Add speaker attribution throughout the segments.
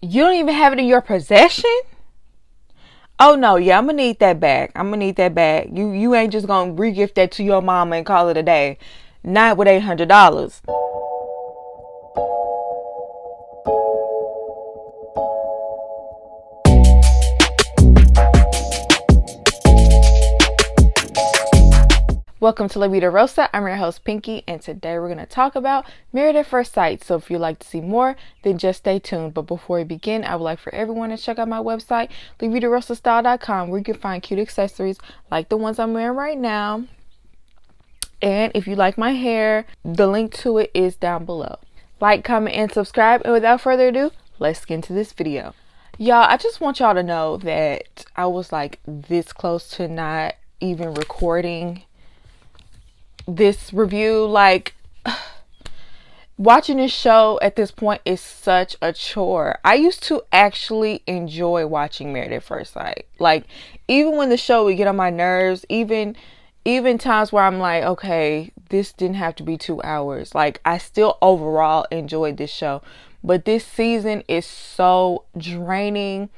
Speaker 1: You don't even have it in your possession? Oh no, yeah, I'm gonna need that back. I'm gonna need that back. You ain't just gonna re-gift that to your mama and call it a day. Not with $800. Welcome to La Vida Rosa. I'm your host Pinky, and today we're going to talk about Married at First Sight. So if you'd like to see more, then just stay tuned. But before we begin, I would like for everyone to check out my website, LaVidaRosaStyle.com, where you can find cute accessories like the ones I'm wearing right now. And if you like my hair, the link to it is down below. Like, comment, and subscribe. And without further ado, let's get into this video. Y'all, I just want y'all to know that I was like this close to not even recording this review. Like, watching this show at this point is such a chore. I used to actually enjoy watching Married at First Sight. Like, even when the show would get on my nerves, even times where I'm like, okay, this didn't have to be 2 hours. Like, I still overall enjoyed this show. But this season is so draining.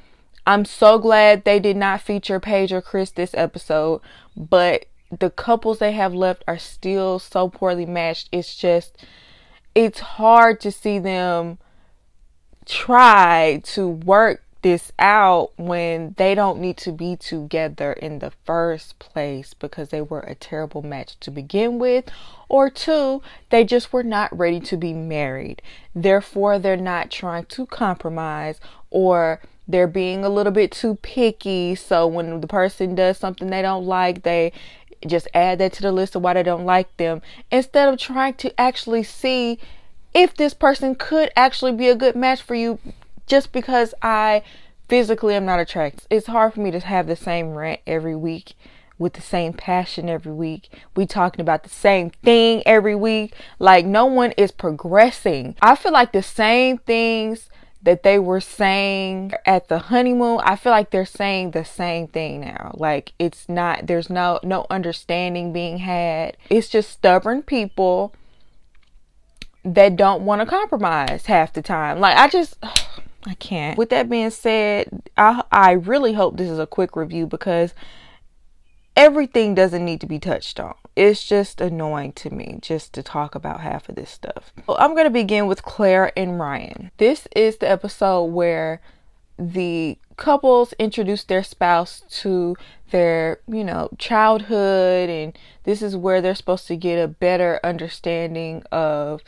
Speaker 1: I'm so glad they did not feature Paige or Chris this episode, but the couples they have left are still so poorly matched. It's hard to see them try to work this out when they don't need to be together in the first place because they were a terrible match to begin with, or two, they just were not ready to be married. Therefore, they're not trying to compromise, or they're being a little bit too picky. So when the person does something they don't like, they just add that to the list of why they don't like them, instead of trying to actually see if this person could actually be a good match for you. Just because I physically am not attracted, it's hard for me to have the same rant every week with the same passion every week. We talking about the same thing every week. Like, no one is progressing. I feel like the same things that they were saying at the honeymoon, I feel like they're saying the same thing now. Like, it's not, there's no understanding being had. It's just stubborn people that don't want to compromise half the time. Like, I can't. With that being said, I really hope this is a quick review because everything doesn't need to be touched on. It's just annoying to me just to talk about half of this stuff. So I'm going to begin with Claire and Ryan. This is the episode where the couples introduce their spouse to their, childhood, and this is where they're supposed to get a better understanding of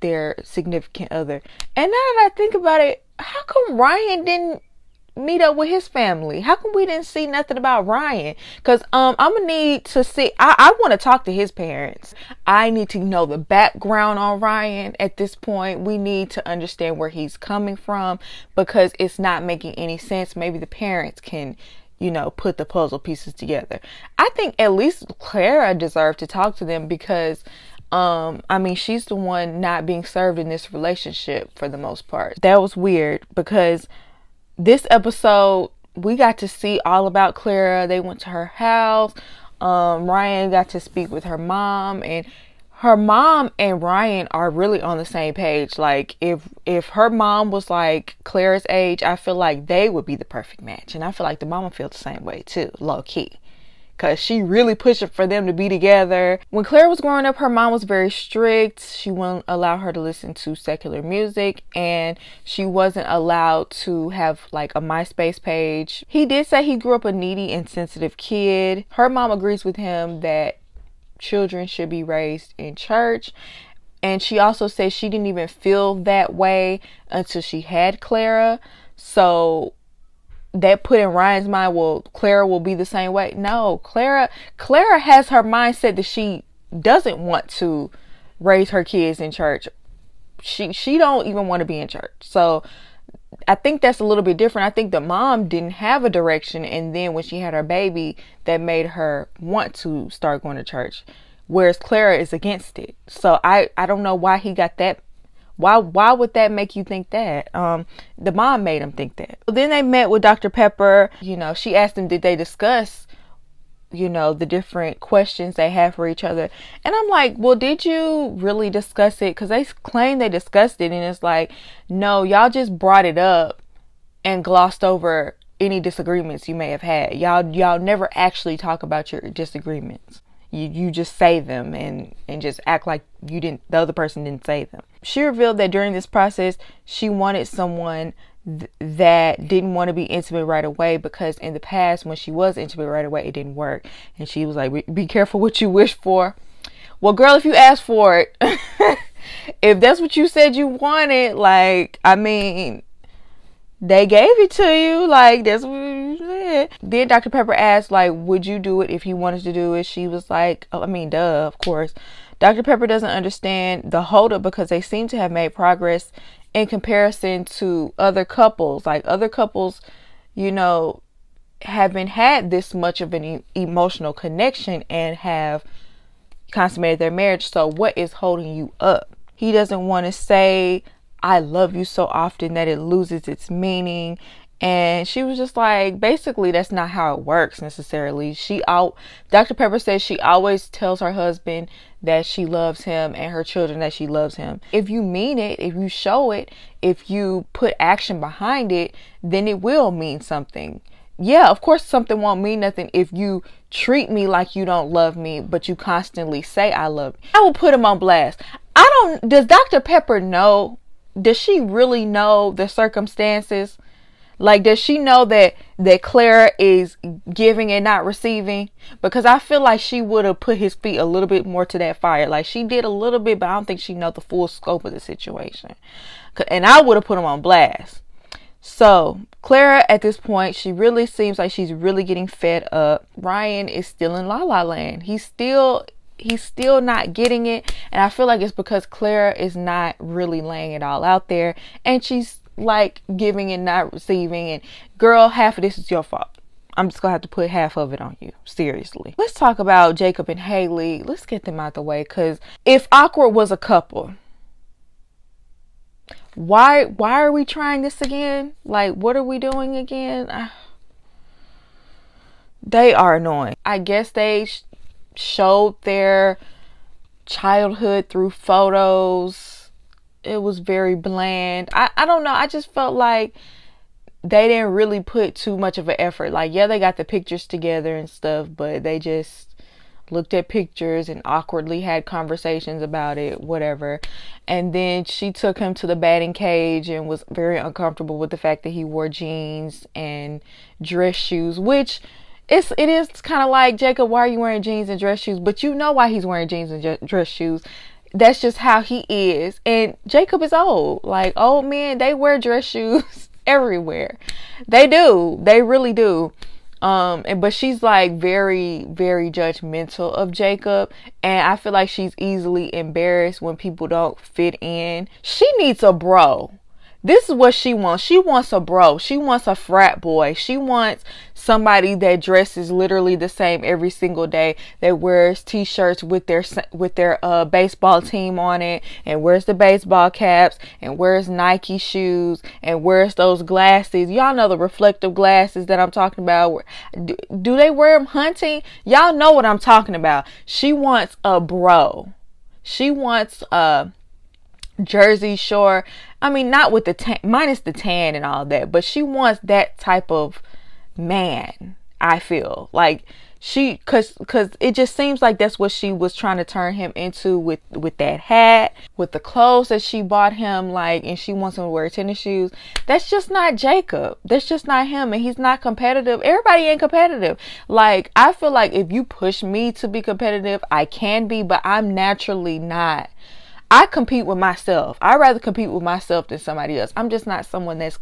Speaker 1: their significant other. And now that I think about it, how come Ryan didn't meet up with his family? How come we didn't see nothing about Ryan? Because I'm gonna need to see. I want to talk to his parents. I need to know the background on Ryan at this point. We need to understand where he's coming from, because it's not making any sense. Maybe the parents can put the puzzle pieces together. I think at least Clara deserved to talk to them, because she's the one not being served in this relationship for the most part. That was weird, because this episode, we got to see all about Clara. They went to her house. Ryan got to speak with her mom, and her mom and Ryan are really on the same page. Like, if her mom was like Clara's age, I feel like they would be the perfect match. And I feel like the mama feels the same way too, low key, because she really pushing for them to be together. When Claire was growing up, her mom was very strict. She wouldn't allow her to listen to secular music, and she wasn't allowed to have like a MySpace page. He did say he grew up a needy and sensitive kid. Her mom agrees with him that children should be raised in church. And she also says she didn't even feel that way until she had Clara. So that put in Ryan's mind, well, Clara will be the same way. No, Clara has her mindset that she doesn't want to raise her kids in church. She don't even want to be in church. So I think that's a little bit different. I think the mom didn't have a direction, and then when she had her baby, that made her want to start going to church, whereas Clara is against it. So I don't know why he got that. Why would that make you think that? The mom made him think that. Then they met with Dr. Pepper. She asked them, did they discuss you know, the different questions they have for each other. And I'm like, well, did you really discuss it? Because they claim they discussed it, and it's like, no, y'all just brought it up and glossed over any disagreements you may have had. Y'all never actually talk about your disagreements. You just say them and just act like the other person didn't say them. She revealed that during this process, she wanted someone that didn't want to be intimate right away, because in the past, when she was intimate right away, it didn't work. And she was like, be careful what you wish for. Well, girl, if you asked for it, if that's what you said you wanted, like, I mean, they gave it to you. Like, that's what you said. Then Dr. Pepper asked, like, would you do it if he wanted to do it? She was like, oh, I mean, duh, of course. Dr. Pepper doesn't understand the holdup because they seem to have made progress in comparison to other couples. Like, other couples, you know, haven't had this much of an emotional connection and have consummated their marriage. So what is holding you up? He doesn't want to say, I love you so often that it loses its meaning. And she was just like, basically, that's not how it works necessarily. Dr. Pepper says she always tells her husband that she loves him and her children that she loves him. If you mean it, if you show it, if you put action behind it, then it will mean something. Yeah, of course, something won't mean nothing if you treat me like you don't love me, but you constantly say I love you. I will put him on blast. Does Dr. Pepper know? Does she really know the circumstances? Like, does she know that Clara is giving and not receiving? Because I feel like she would have put his feet a little bit more to that fire. Like, she did a little bit, but I don't think she knows the full scope of the situation. And I would have put him on blast. So Clara, at this point, she really seems like she's really getting fed up. Ryan is still in La La Land. He's still not getting it. And I feel like it's because Clara is not really laying it all out there. And she's like giving and not receiving. And girl, half of this is your fault. I'm just gonna have to put half of it on you. Seriously. Let's talk about Jacob and Haley. Let's get them out the way. Because if Awkward was a couple, why are we trying this again? Like, what are we doing again? They are annoying. I guess they showed their childhood through photos. It was very bland. I don't know. I just felt like they didn't really put too much of an effort. Like, yeah, they got the pictures together and stuff, but they just looked at pictures and awkwardly had conversations about it, whatever. And then she took him to the batting cage and was very uncomfortable with the fact that he wore jeans and dress shoes, which it is kind of like, Jacob, why are you wearing jeans and dress shoes? But you know why he's wearing jeans and dress shoes. That's just how he is. And Jacob is old. Like, old men, they wear dress shoes everywhere. They do. They really do. But she's like very, very judgmental of Jacob. And I feel like she's easily embarrassed when people don't fit in. She needs a bro. This is what she wants. She wants a bro. She wants a frat boy. She wants somebody that dresses literally the same every single day, that wears t-shirts with their baseball team on it, and wears the baseball caps, and wears Nike shoes, and wears those glasses. Y'all know the reflective glasses that I'm talking about. Do they wear them hunting? Y'all know what I'm talking about. She wants a bro. She wants a Jersey Shore. I mean, not with the minus the tan and all that, but she wants that type of man. I feel like cause it just seems like that's what she was trying to turn him into with that hat, with the clothes that she bought him, like, and she wants him to wear tennis shoes. That's just not Jacob. That's just not him. And he's not competitive. Everybody ain't competitive. Like, I feel like if you push me to be competitive, I can be, but I'm naturally not. I compete with myself. I'd rather compete with myself than somebody else. I'm just not someone that's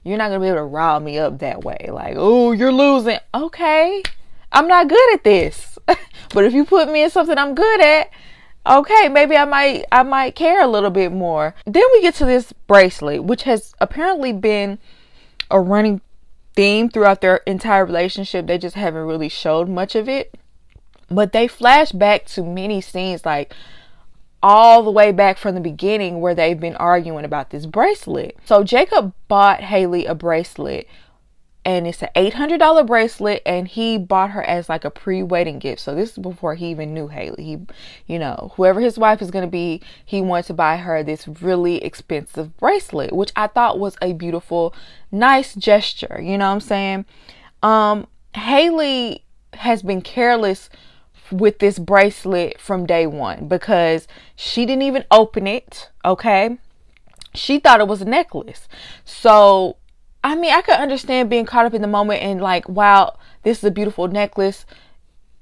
Speaker 1: you're not gonna be able to rile me up that way. Like, oh, you're losing. Okay, I'm not good at this. But if you put me in something I'm good at, okay, maybe I might care a little bit more. Then we get to this bracelet, which has apparently been a running theme throughout their entire relationship. They just haven't really showed much of it. But they flash back to many scenes, like all the way back from the beginning, where they've been arguing about this bracelet. So Jacob bought Haley a bracelet, and it's an $800 bracelet, and he bought her as like a pre-wedding gift. So this is before he even knew Haley. He, you know, whoever his wife is going to be, he wanted to buy her this really expensive bracelet, which I thought was a beautiful, nice gesture. You know what I'm saying? Haley has been careless with this bracelet from day one, because she didn't even open it. Okay. She thought it was a necklace. So, I mean, I could understand being caught up in the moment and like, wow, this is a beautiful necklace,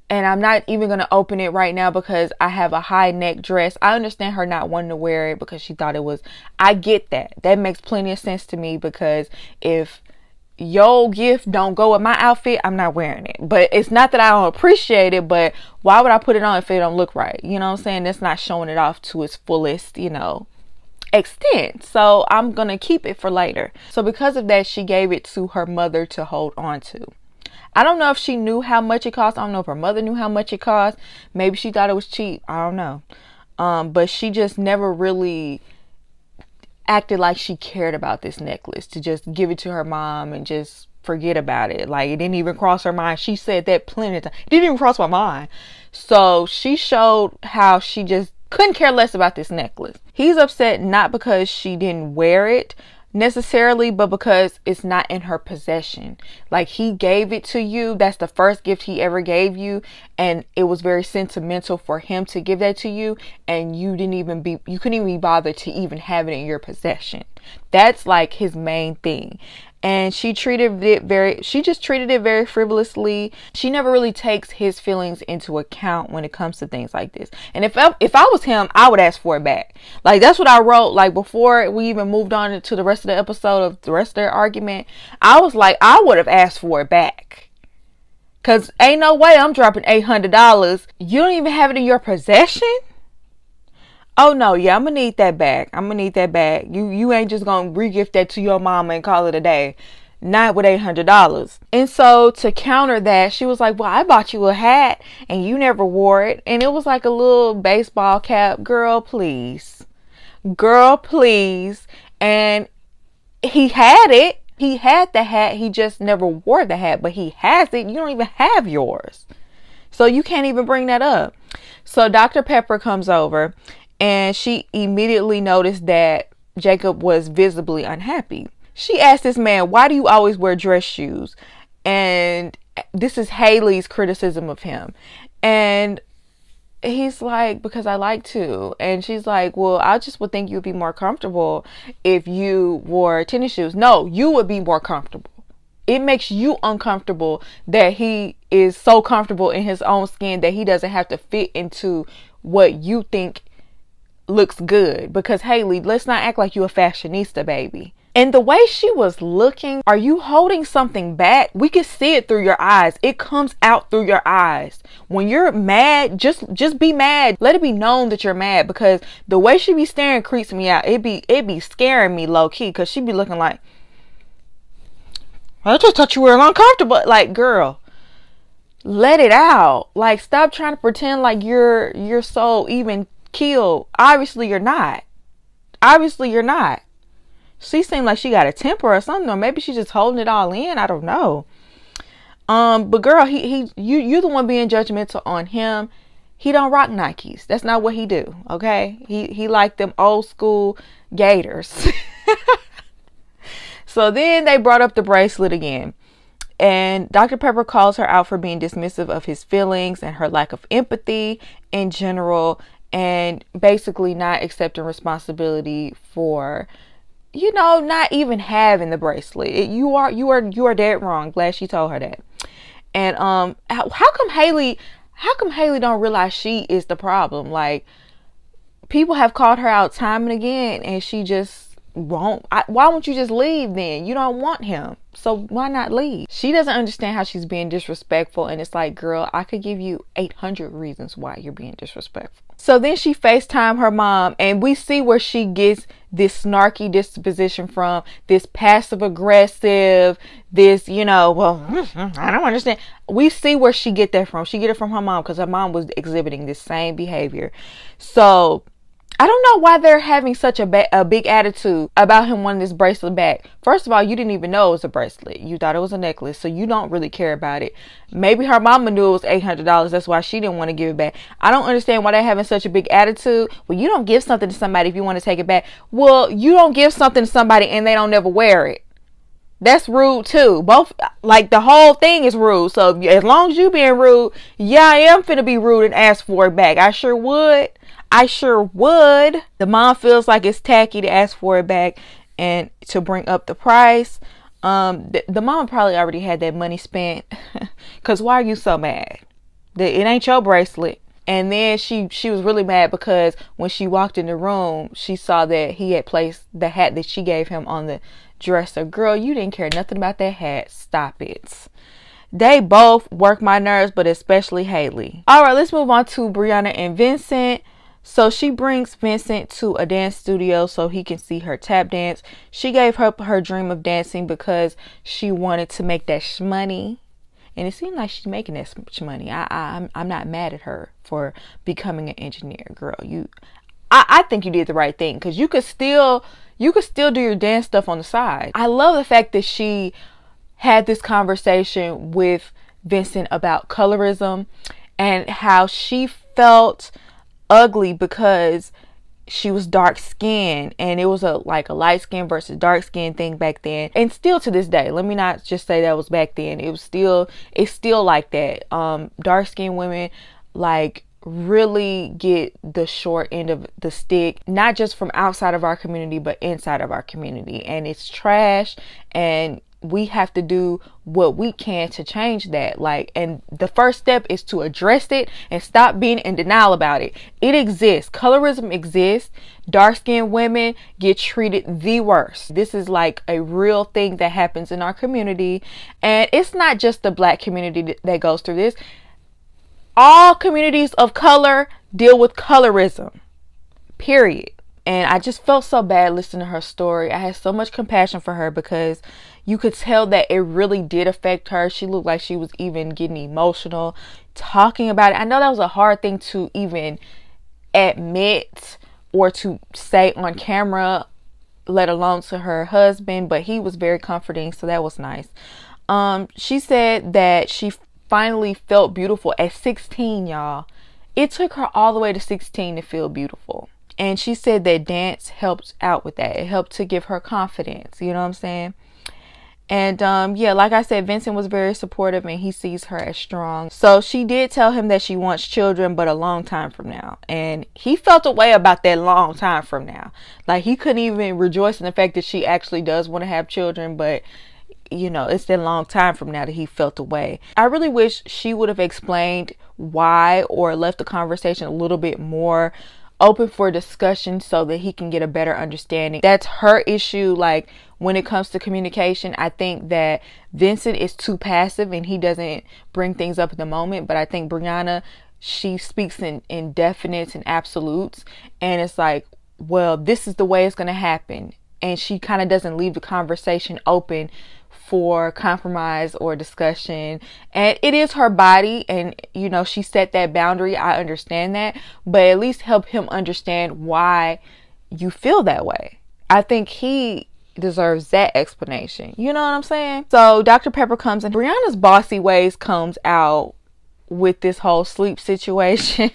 Speaker 1: and I'm not even going to open it right now because I have a high neck dress. I understand her not wanting to wear it because she thought it was, I get that. That makes plenty of sense to me, because if your gift don't go with my outfit, I'm not wearing it. But it's not that I don't appreciate it, but why would I put it on if it don't look right? You know what I'm saying? That's not showing it off to its fullest, you know, extent. So I'm gonna keep it for later. So because of that, she gave it to her mother to hold on to. I don't know if she knew how much it cost. I don't know if her mother knew how much it cost. Maybe she thought it was cheap. I don't know. But she just never really acted like she cared about this necklace, to just give it to her mom and just forget about it. Like, it didn't even cross her mind. She said that plenty of times. It didn't even cross my mind. So she showed how she just couldn't care less about this necklace. He's upset not because she didn't wear it necessarily, but because it's not in her possession. Like, he gave it to you. That's the first gift he ever gave you, and it was very sentimental for him to give that to you, and you couldn't even be bothered to even have it in your possession. That's like his main thing. And she just treated it very frivolously. She never really takes his feelings into account when it comes to things like this. And if I was him, I would ask for it back. Like, that's what I wrote. Like, before we even moved on to the rest of the episode of the rest of their argument, I was like, I would have asked for it back. Cause ain't no way I'm dropping $800. You don't even have it in your possession? Oh no, yeah, I'm gonna need that back. You ain't just gonna re-gift that to your mama and call it a day. Not with $800. And so to counter that, she was like, well, I bought you a hat and you never wore it. And it was like a little baseball cap. Girl, please. And he had it. He had the hat. He just never wore the hat, but he has it. You don't even have yours. So you can't even bring that up. So Dr. Pepper comes over, and she immediately noticed that Jacob was visibly unhappy. She asked this man, why do you always wear dress shoes? And this is Haley's criticism of him. And he's like, because I like to. And she's like, well, I just would think you'd be more comfortable if you wore tennis shoes. No, you would be more comfortable. It makes you uncomfortable that he is so comfortable in his own skin that he doesn't have to fit into what you think looks good. Because Haley, let's not act like you a fashionista, baby. And the way she was looking, are you holding something back? We can see it through your eyes. It comes out through your eyes. When you're mad, just be mad. Let it be known that you're mad, because the way she be staring creeps me out. It be scaring me low key, because she be looking like, I just thought you were uncomfortable. Like, girl, let it out. Like, stop trying to pretend like you're so even keeled. Obviously you're not. She seemed like she got a temper or something, or maybe she's just holding it all in. I don't know. But girl, you're the one being judgmental on him. He don't rock Nikes. That's not what he do. Okay. He like them old school Gators. So then they brought up the bracelet again. And Dr. Pepper calls her out for being dismissive of his feelings and her lack of empathy in general, and basically not accepting responsibility for, you know, not even having the bracelet. You are dead wrong. Glad she told her that. And how come Haley don't realize she is the problem? Like, people have called her out time and again, and she just won't. Why won't you just leave then? You don't want him, so why not leave? She doesn't understand how she's being disrespectful, and it's like, girl, I could give you 800 reasons why you're being disrespectful. So then she FaceTime her mom, and we see where she gets this snarky disposition from, this passive aggressive, this, you know, well, I don't understand. We see where she get that from. She get it from her mom, because her mom was exhibiting this same behavior. So I don't know why they're having such a big attitude about him wanting this bracelet back. First of all, you didn't even know it was a bracelet. You thought it was a necklace, so you don't really care about it. Maybe her mama knew it was $800. That's why she didn't want to give it back. I don't understand why they're having such a big attitude. Well, you don't give something to somebody if you want to take it back. Well, you don't give something to somebody and they don't never wear it. That's rude too. Both, like, the whole thing is rude. So as long as you being rude, yeah, I am finna be rude and ask for it back. I sure would. I sure would. The mom feels like it's tacky to ask for it back and to bring up the price. The mom probably already had that money spent. Cause why are you so mad? It ain't your bracelet. And then she was really mad because when she walked in the room, she saw that he had placed the hat that she gave him on the dresser. Girl, you didn't care nothing about that hat. Stop it. They both work my nerves, but especially Haley. All right, let's move on to Brianna and Vincent. So she brings Vincent to a dance studio so he can see her tap dance. She gave her dream of dancing because she wanted to make that shmoney. And it seemed like she's making that much money. I'm not mad at her for becoming an engineer, girl. I think you did the right thing, because you could still do your dance stuff on the side. I love the fact that she had this conversation with Vincent about colorism and how she felt ugly because she was dark skinned, and it was a light skin versus dark skin thing back then, and still to this day. Let me not just say that was back then. It's still like that. Dark skinned women really get the short end of the stick, not just from outside of our community but inside of our community, and it's trash, and we have to do what we can to change that. And the first step is to address it and stop being in denial about it. It exists. Colorism exists. Dark-skinned women get treated the worst. This is like a real thing that happens in our community, and it's not just the Black community that goes through this. All communities of color deal with colorism, period. And I just felt so bad listening to her story. I had so much compassion for her because you could tell that it really did affect her. She looked like she was even getting emotional talking about it. I know that was a hard thing to even admit or to say on camera, let alone to her husband, but he was very comforting, so that was nice. She said that she finally felt beautiful at 16, y'all. It took her all the way to 16 to feel beautiful. And she said that dance helped out with that. It helped to give her confidence. You know what I'm saying? And yeah, like I said, Vincent was very supportive and he sees her as strong. So she did tell him that she wants children, but a long time from now. And he felt a way about that long time from now. Like, he couldn't even rejoice in the fact that she actually does want to have children, but you know, it's that long time from now that he felt away. I really wish she would have explained why, or left the conversation a little bit more open for discussion so that he can get a better understanding. That's her issue. Like, when it comes to communication, I think that Vincent is too passive and he doesn't bring things up at the moment. But I think Brianna, she speaks in definites and absolutes, and it's like, well, this is the way it's going to happen. And she kind of doesn't leave the conversation open for compromise or discussion. And it is her body, and you know, she set that boundary. I understand that, but at least help him understand why you feel that way. I think he deserves that explanation. You know what I'm saying? So Dr. Pepper comes and Brianna's bossy ways comes out with this whole sleep situation.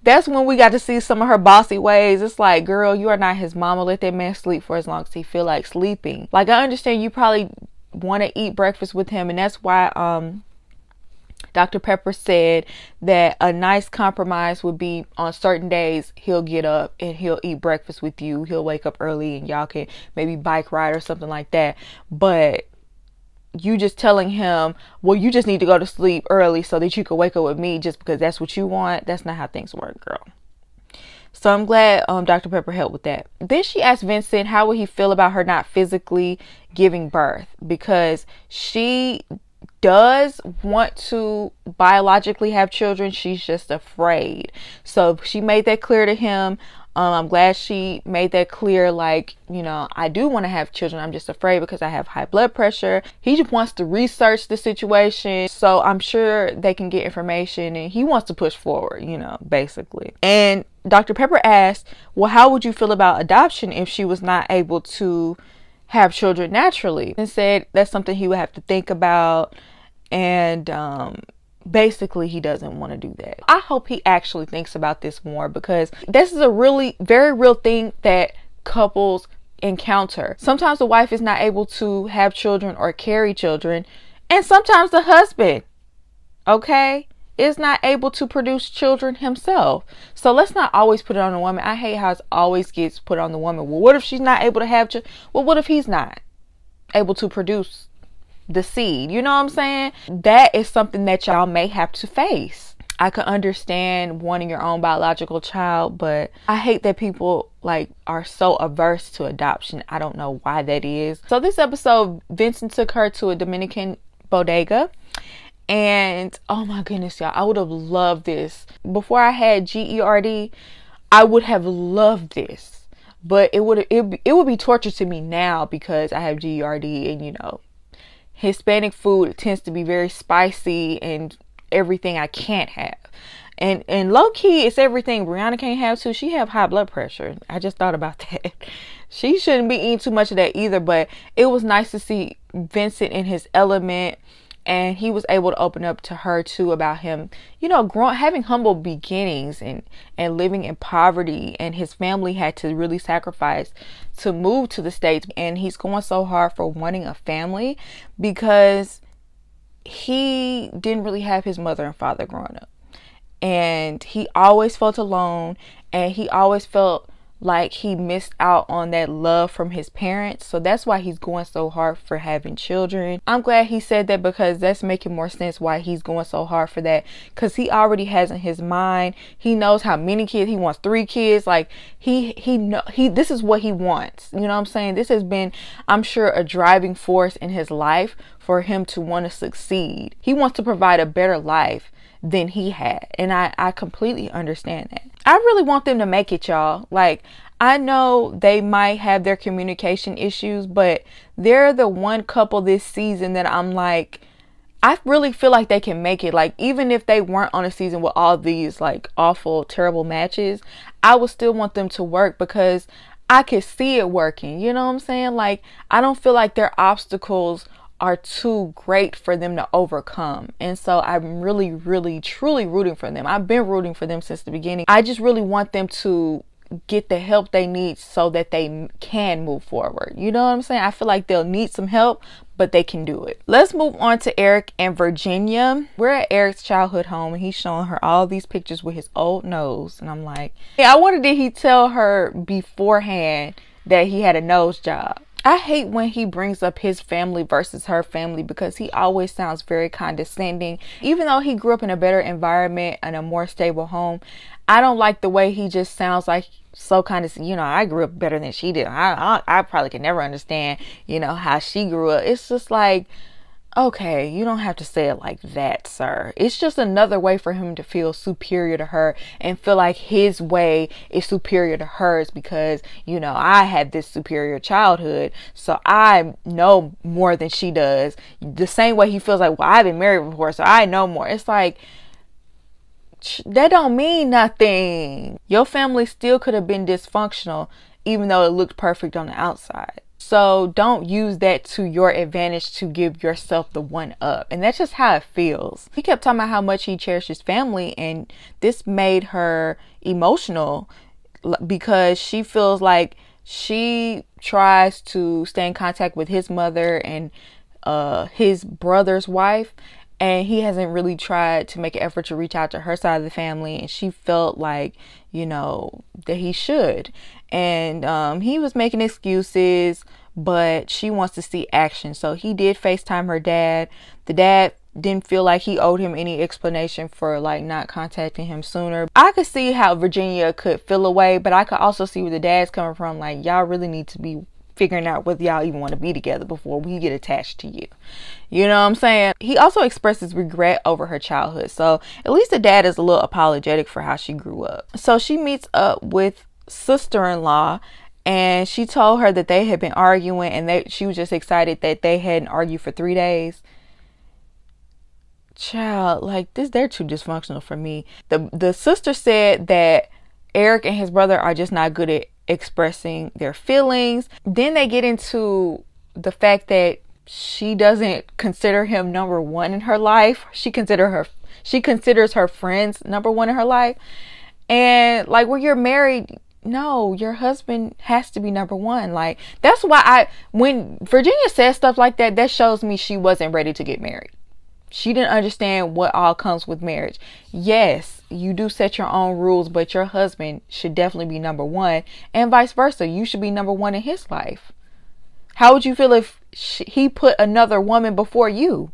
Speaker 1: That's when we got to see some of her bossy ways. It's like, girl, you are not his mama. Let that man sleep for as long as he feel like sleeping. Like, I understand you probably want to eat breakfast with him, and that's why Dr. Pepper said that a nice compromise would be on certain days he'll get up and he'll eat breakfast with you. He'll wake up early and y'all can maybe bike ride or something like that. But you just telling him, well, you just need to go to sleep early so that you can wake up with me just because that's what you want. That's not how things work, girl. So I'm glad Dr. Pepper helped with that. Then she asked Vincent how would he feel about her not physically giving birth, because she does want to biologically have children. She's just afraid. So she made that clear to him. I'm glad she made that clear, like, you know, I do want to have children. I'm just afraid because I have high blood pressure. He just wants to research the situation. So I'm sure they can get information, and he wants to push forward, you know, basically. And Dr. Pepper asked, well, how would you feel about adoption if she was not able to have children naturally? And said that's something he would have to think about. And basically he doesn't want to do that. I hope he actually thinks about this more, because this is a really very real thing that couples encounter. Sometimes the wife is not able to have children or carry children, and sometimes the husband, okay, is not able to produce children himself. So let's not always put it on the woman. I hate how it always gets put on the woman. Well, what if she's not able to have children? Well, what if he's not able to produce the seed? You know what I'm saying? That is something that y'all may have to face. I could understand wanting your own biological child, but I hate that people like are so averse to adoption. I don't know why that is. So this episode, Vincent took her to a Dominican bodega, and oh my goodness, y'all, I would have loved this. Before I had GERD, I would have loved this, but it would be torture to me now because I have GERD, and you know, Hispanic food tends to be very spicy and everything I can't have. And low key, it's everything Brianna can't have too. She have high blood pressure. I just thought about that. She shouldn't be eating too much of that either, but it was nice to see Vincent in his element. And he was able to open up to her too about him, you know, having humble beginnings and living in poverty. And his family had to really sacrifice to move to the States. And he's going so hard for wanting a family because he didn't really have his mother and father growing up. And he always felt alone, and he always felt like he missed out on that love from his parents. So that's why he's going so hard for having children. I'm glad he said that, because that's making more sense why he's going so hard for that, because he already has in his mind, he knows how many kids he wants. 3 kids. Like he this is what he wants. You know what I'm saying? This has been, I'm sure, a driving force in his life for him to want to succeed. He wants to provide a better life than he had, and I completely understand that. I really want them to make it, y'all. Like, I know they might have their communication issues, but they're the one couple this season that I'm like, I really feel like they can make it. Like, even if they weren't on a season with all these like awful, terrible matches, I would still want them to work because I could see it working. You know what I'm saying? Like, I don't feel like their obstacles are too great for them to overcome. And so I'm really, really, truly rooting for them. I've been rooting for them since the beginning. I just really want them to get the help they need so that they can move forward. You know what I'm saying? I feel like they'll need some help, but they can do it. Let's move on to Eric and Virginia. We're at Eric's childhood home, and he's showing her all these pictures with his old nose. And I'm like, yeah, I wonder, did he tell her beforehand that he had a nose job? I hate when he brings up his family versus her family, because he always sounds very condescending. Even though he grew up in a better environment and a more stable home, I don't like the way he just sounds like so condescending. You know, I grew up better than she did. I probably could never understand, you know, how she grew up. It's just like, okay, you don't have to say it like that, sir. It's just another way for him to feel superior to her and feel like his way is superior to hers because, you know, I had this superior childhood, so I know more than she does. The same way he feels like, well, I've been married before, so I know more. It's like, that don't mean nothing. Your family still could have been dysfunctional, even though it looked perfect on the outside. So don't use that to your advantage to give yourself the one up. And that's just how it feels. He kept talking about how much he cherished his family, and this made her emotional because she feels like she tries to stay in contact with his mother and his brother's wife, and he hasn't really tried to make an effort to reach out to her side of the family, and she felt like, you know, that he should. And he was making excuses, but she wants to see action. So he did FaceTime her dad. The dad didn't feel like he owed him any explanation for like not contacting him sooner. I could see how Virginia could feel away, but I could also see where the dad's coming from. Like, y'all really need to be figuring out whether y'all even want to be together before we get attached to you. You know what I'm saying? He also expresses regret over her childhood. So at least the dad is a little apologetic for how she grew up. So she meets up with sister-in-law, and she told her that they had been arguing, and she was just excited that they hadn't argued for 3 days. Child, like this, they're too dysfunctional for me. The sister said that Eric and his brother are just not good at expressing their feelings. Then they get into the fact that she doesn't consider him number one in her life. She considers her friends number one in her life. And like, when you're married, no, your husband has to be number one. Like, that's why when Virginia says stuff like that, that shows me she wasn't ready to get married. She didn't understand what all comes with marriage. Yes, you do set your own rules, but your husband should definitely be number one, and vice versa. You should be number one in his life. How would you feel if he put another woman before you?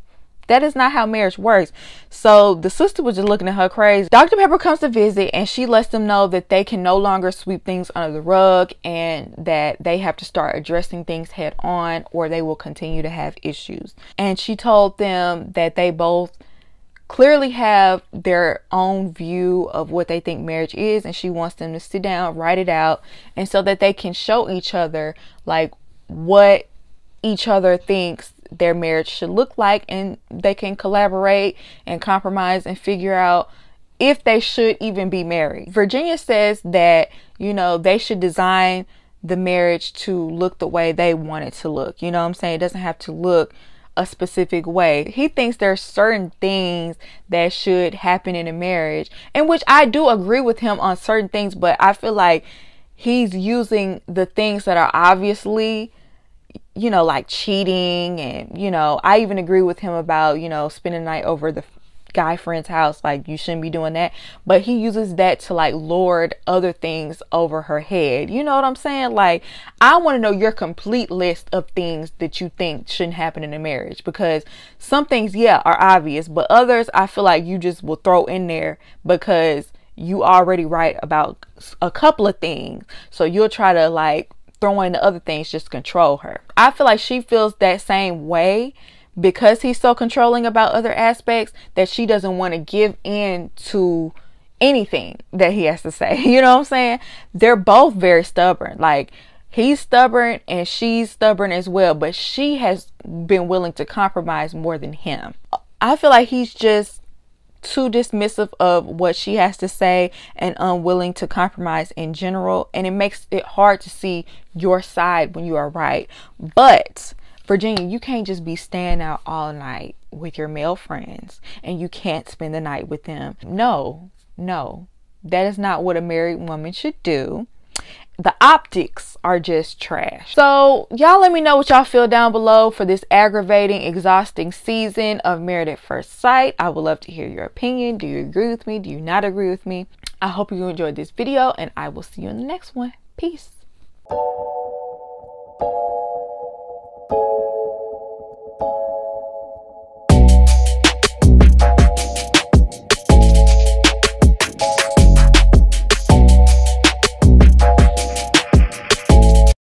Speaker 1: That is not how marriage works. So the sister was just looking at her crazy. Dr. Pepper comes to visit, and she lets them know that they can no longer sweep things under the rug, and that they have to start addressing things head on, or they will continue to have issues. And she told them that they both clearly have their own view of what they think marriage is, and she wants them to sit down, write it out, and so that they can show each other like what each other thinks their marriage should look like, and they can collaborate and compromise and figure out if they should even be married. Virginia says that, you know, they should design the marriage to look the way they want it to look. You know what I'm saying? It doesn't have to look a specific way. He thinks there's certain things that should happen in a marriage, in which I do agree with him on certain things, but I feel like he's using the things that are obviously, you know, like cheating. And, you know, I even agree with him about, you know, spending the night over the guy friend's house. Like, you shouldn't be doing that. But he uses that to like lord other things over her head. You know what I'm saying? Like, I want to know your complete list of things that you think shouldn't happen in a marriage, because some things, yeah, are obvious, but others I feel like you just will throw in there because you already right about a couple of things. So you'll try to like throw in the other things just to control her. I feel like she feels that same way because he's so controlling about other aspects, that she doesn't want to give in to anything that he has to say. You know what I'm saying? They're both very stubborn. Like, he's stubborn and she's stubborn as well, but she has been willing to compromise more than him. I feel like he's just too dismissive of what she has to say and unwilling to compromise in general, and it makes it hard to see your side when you are right. But Virginia, you can't just be staying out all night with your male friends and you can't spend the night with them. No, that is not what a married woman should do. The optics are just trash. So y'all let me know what y'all feel down below for this aggravating, exhausting season of Married at First Sight. I would love to hear your opinion. Do you agree with me? Do you not agree with me? I hope you enjoyed this video, and I will see you in the next one. Peace.